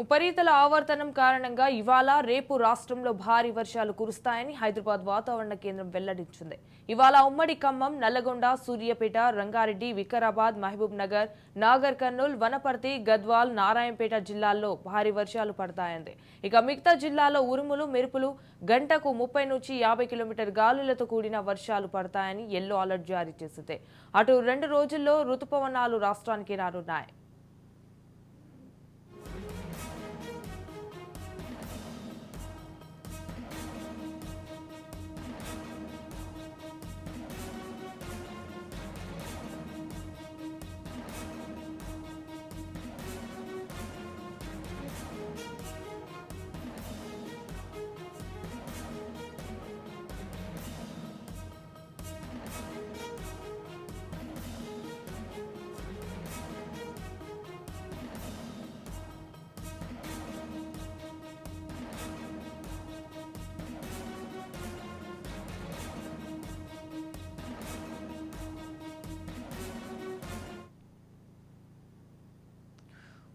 ఉపరితల ఆవర్తనం కారణంగా ఇవాళ రేపు రాష్ట్రంలో భారీ వర్షాలు కురుస్తాయని హైదరాబాద్ వాతావరణ కేంద్రం వెల్లడించింది. ఇవాళ ఉమ్మడి ఖమ్మం, నల్లగొండ, సూర్యాపేట, రంగారెడ్డి, వికారాబాద్, మహబూబ్ నగర్, నాగర్ కర్నూల్, వనపర్తి, గద్వాల్, నారాయణపేట జిల్లాల్లో భారీ వర్షాలు పడతాయంది. ఇక మిగతా జిల్లాల్లో ఉరుములు, మెరుపులు, గంటకు 30 నుంచి 50 కిలోమీటర్ గాలులతో కూడిన వర్షాలు పడతాయని యెల్లో అలర్ట్ జారీ చేసింది. అటు 2 రోజుల్లో రుతుపవనాలు రాష్ట్రానికి రానున్నాయి.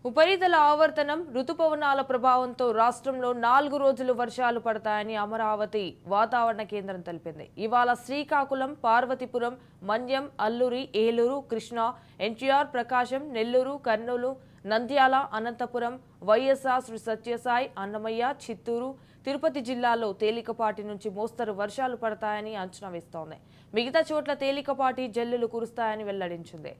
ఉపరితల ఆవర్తనం, రుతుపవనాల ప్రభావంతో రాష్ట్రంలో 4 రోజులు వర్షాలు పడతాయని అమరావతి వాతావరణ కేంద్రం తెలిపింది. ఇవాళ శ్రీకాకుళం, పార్వతీపురం, మన్యం, అల్లూరి, ఏలూరు, కృష్ణా, ఎన్టీఆర్, ప్రకాశం, నెల్లూరు, కర్నూలు, నంద్యాల, అనంతపురం, వైఎస్ఆర్, శ్రీ సత్యసాయి, అన్నమయ్య, చిత్తూరు, తిరుపతి జిల్లాల్లో తేలికపాటి నుంచి మోస్తరు వర్షాలు పడతాయని అంచనా వేస్తోంది. మిగతా చోట్ల తేలికపాటి జల్లులు కురుస్తాయని వెల్లడించింది.